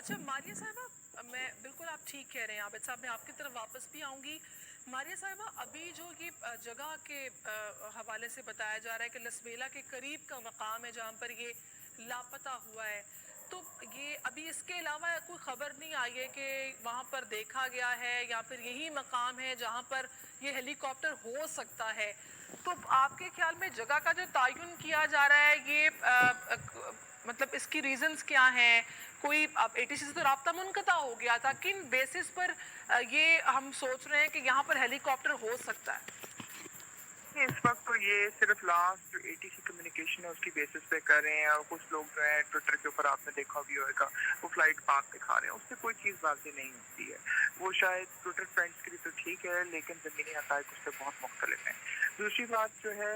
اچھا ماریہ صاحبہ، میں بالکل آپ ٹھیک کہہ رہے ہیں عابد صاحب، میں آپ کی طرف واپس بھی آؤں گی۔ ماریہ صاحبہ، ابھی جو یہ جگہ کے حوالے سے بتایا جا رہا ہے کہ لسبیلا کے قریب کا مقام ہے جہاں پر یہ لاپتہ ہوا ہے، تو یہ ابھی اس کے علاوہ کوئی خبر نہیں آئی ہے کہ وہاں پر دیکھا گیا ہے یا پھر یہی مقام ہے جہاں پر یہ ہیلی کاپٹر ہو سکتا ہے؟ تو آپ کے خیال میں جگہ کا جو تعین کیا جا رہا ہے یہ مطلب اس کی ریزنز کیا ہیں؟ کوئی اب اے ٹی سی سے تو رابطہ منقطع ہو گیا تھا، کن بیسس پر یہ ہم سوچ رہے ہیں کہ یہاں پر ہیلی کاپٹر ہو سکتا ہے؟ اس وقت تو یہ صرف لاسٹ جو اے ٹی سی کمیونیکیشن ہے اس کی بیسس پہ کر رہے ہیں، اور کچھ لوگ جو ہیں ٹویٹر کے اوپر آپ نے دیکھا بھی ہوگا وہ فلائٹ پاس دکھا رہے ہیں، اس سے کوئی چیز واضح نہیں ہوتی ہے۔ وہ شاید ٹویٹر فرینڈس کے لیے تو ٹھیک ہے، لیکن زمینی حقائق اس سے بہت مختلف ہیں۔ دوسری بات جو ہے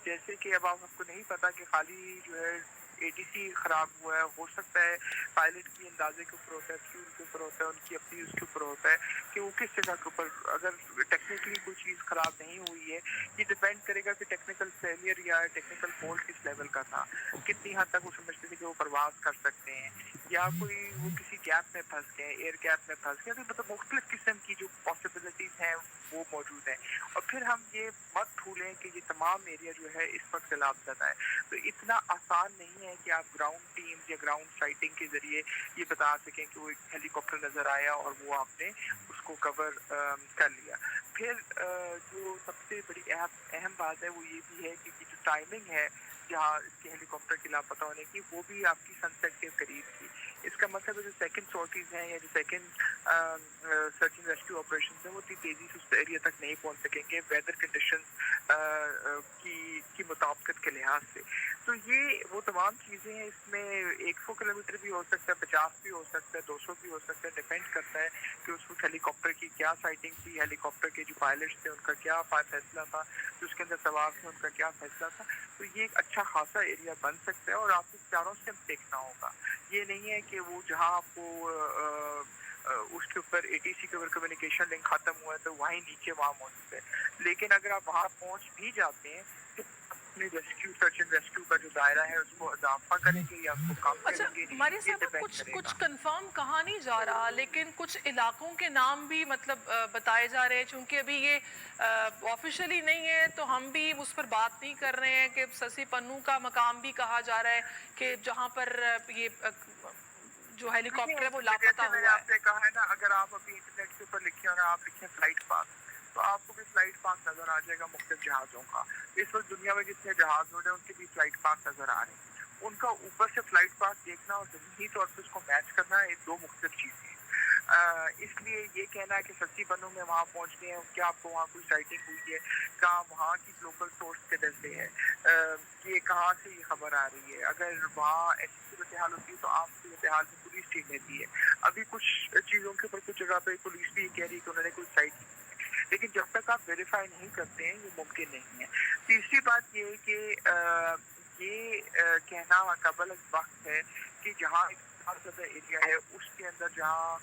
جیسے کہ اب آپ کو نہیں پتا کہ خالی جو ہے اے ٹی سی خراب ہوا ہے، ہو سکتا ہے پائلٹ کی اندازے کے اوپر ہوتا ہے، فیول کے اوپر ہوتا ہے، ان کی اپنی اس کے اوپر ہوتا ہے کہ وہ کس جگہ کے اوپر، اگر ٹیکنیکلی کوئی چیز خراب نہیں ہوئی ہے، یہ ڈیپینڈ کرے گا کہ ٹیکنیکل فیلئر یا ٹیکنیکل فالٹ کس لیول کا تھا، کتنی حد تک وہ سمجھتے تھے کہ وہ پرواز کر سکتے ہیں، یا کوئی وہ کسی گیپ میں پھنس گئے، ایئر گیپ میں پھنس گئے، تو مطلب مختلف قسم کی جو پاسبلٹیز ہیں وہ موجود ہیں۔ اور پھر ہم یہ مت بھولیں کہ یہ تمام ایریا جو ہے اس وقت سیلاب زدہ ہے، تو اتنا آسان نہیں ہے کہ آپ گراؤنڈ ٹیمز یا گراؤنڈ سائٹنگ کے ذریعے یہ بتا سکیں کہ وہ ایک ہیلی کاپٹر نظر آیا اور وہ آپ نے اس کو کور کر لیا۔ پھر جو سب سے بڑی اہم بات ہے وہ یہ بھی ہے کہ جو ٹائمنگ ہے جہاں اس کے ہیلی کاپٹر کی لاپتہ ہونے کی، وہ بھی آپ کی سن سیٹ کے قریب تھی۔ اس کا مطلب ہے جو سیکنڈ سورٹیز ہیں یا جو second search and rescue operations ہیں وہ اتنی تیزی سے اس ایریا تک نہیں پہنچ سکیں گے ویدر کنڈیشنز کی مطابقت کے لحاظ سے۔ تو یہ وہ تمام چیزیں ہیں، اس میں 100 کلومیٹر بھی ہو سکتا ہے، 50 بھی ہو سکتا ہے، 200 بھی ہو سکتا ہے، ڈیپینڈ کرتا ہے کہ اس وقت ہیلی کاپٹر کی کیا سائٹنگ تھی، ہیلی کاپٹر کے جو پائلٹس تھے ان کا کیا فیصلہ تھا، جو اس کے اندر سوار تھے ان کا کیا فیصلہ تھا۔ تو یہ ایک اچھا خاصا ایریا بن سکتا ہے، اور آپ کو چاروں سے دیکھنا ہوگا۔ یہ نہیں ہے کہ وہ جہاں آپ کو اس کے اوپر اے ٹی سی کے اوپر کمیونیکیشن لنک ختم ہوا ہے تو وہیں نیچے وہاں موجود ہے، لیکن اگر آپ وہاں پہنچ بھی جاتے ہیں تو اپنے ریسکیو سرچ اینڈ ریسکیو کا جو دائرہ ہے اس کو اضافہ کریں گے یا اس کو کم اچھا کریں گے، ماریہ یہ صاحبہ، ڈیپینڈ کچھ کرے کچھ گا۔ کنفرم کہا نہیں جا رہا، لیکن کچھ علاقوں کے نام بھی مطلب بتائے جا رہے ہیں، چونکہ ابھی یہ آفیشلی نہیں ہے تو ہم بھی اس پر بات نہیں کر رہے ہیں، کہ سسی پنو کا مقام بھی کہا جا رہا ہے کہ جہاں پر یہ جو ہیلی کاپٹر ہے وہ لاپتہ جیسے میں نے ہوا آپ ہے۔ سے کہا ہے نا، اگر آپ ابھی انٹرنیٹ کے اوپر لکھیں اور آپ لکھیں فلائٹ پاس، تو آپ کو بھی فلائٹ پاس نظر آ جائے گا مختلف جہازوں کا۔ اس وقت دنیا میں جتنے جہاز ہو رہے ہیں ان کے بھی فلائٹ پاس نظر آ رہے ہیں۔ ان کا اوپر سے فلائٹ پاس دیکھنا اور زمینی طور پہ اس کو میچ کرنا یہ دو مختلف چیزیں ہیں۔ اس لیے یہ کہنا ہے کہ سسی پنو میں وہاں پہنچ گئے ہیں، کیا آپ کو وہاں کوئی سائٹنگ ہوئی ہے، کہاں وہاں کی لوکل سورس کے سے ہے، کہ کہاں سے یہ خبر آ رہی ہے۔ اگر وہاں ایسی صورتحال ہوتی ہے تو عام صورتحال میں پولیس ٹیم رہتی ہے۔ ابھی کچھ چیزوں کے اوپر کچھ جگہ پہ پولیس بھی یہ کہہ رہی ہے کہ انہوں نے کوئی سائٹ کی ہے، لیکن جب تک آپ ویریفائی نہیں کرتے ہیں یہ ممکن نہیں ہے۔ تیسری بات یہ ہے کہ یہ کہنا قبل از وقت ہے کہ جہاں ایک بہت زیادہ ایریا ہے اس کے اندر جہاں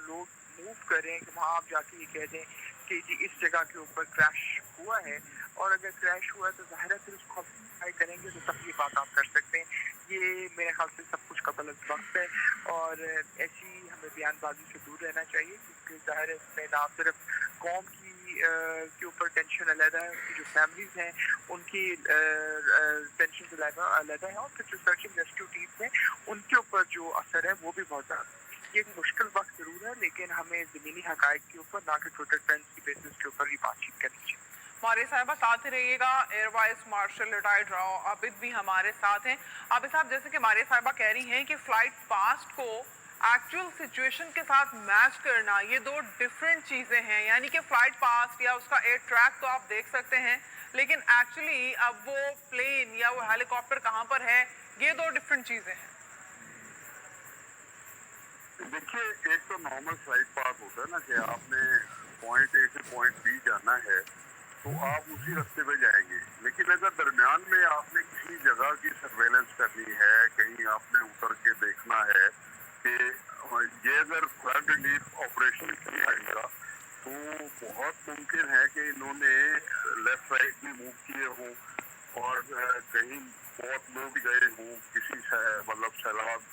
لوگ موو کریں کہ وہاں آپ جا کے یہ کہہ دیں کہ جی اس جگہ کے اوپر کریش ہوا ہے، اور اگر کریش ہوا ہے تو ظاہر ہے پھر اس کو آپ کریں گے تو تب یہ بات آپ کر سکتے ہیں۔ یہ میرے خیال سے سب کچھ قبل از وقت ہے، اور ایسی ہمیں بیان بازی سے دور رہنا چاہیے، کیونکہ ظاہر ہے اس میں نہ صرف قوم کی کے اوپر ٹینشن علیحدہ ہے، ان کی جو فیملیز ہیں ان کی ٹینشن علیحدہ ہے، اور پھر جو سرچ اینڈ ریسکیو ٹیمز ہیں ان کے اوپر جو اثر ہے وہ بھی بہت زیادہ ہے۔ یہ ایک مشکل وقت ضرور ہے، لیکن ہمیں زمینی حقائق کے اوپر نہ کہ ٹویٹر ٹرینڈز کی بیسس کے اوپر ہی بات چیت کرنی چاہیے۔ ماریہ صاحبہ ساتھ ہی رہیے گا، air vice marshal retired Rao عابد بھی ہمارے ساتھ ہیں۔ عابد صاحب، جیسے کہ ماریہ صاحبہ کہہ رہی ہیں کہ فلائٹ پاسٹ کو ایکچوئل سچویشن کے ساتھ میچ کرنا یہ دو ڈیفرنٹ چیزیں ہیں، یعنی کہ فلائٹ پاسٹ یا اس کا ایئر ٹریک تو آپ دیکھ سکتے ہیں، لیکن ایکچولی اب وہ پلین یا وہ ہیلی کاپٹر کہاں پر ہے، یہ دو ڈیفرنٹ چیزیں ہیں۔ دیکھیے، ایک تو نارمل فلائٹ پاس ہوتا ہے نا کہ آپ نے پوائنٹ اے سے پوائنٹ بی جانا ہے تو آپ اسی رستے پہ جائیں گے، لیکن اگر درمیان میں آپ نے کسی جگہ کی سرویلنس کرنی ہے، کہیں آپ نے اتر کے دیکھنا ہے کہ یہ اگر فلڈ ریلیف آپریشن کیا جائے گا تو بہت ممکن ہے کہ انہوں نے لیفٹ رائٹ بھی موو کیے ہوں اور کہیں بہت لوگ گئے ہوں کسی مطلب سیلاب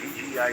DGI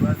12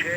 6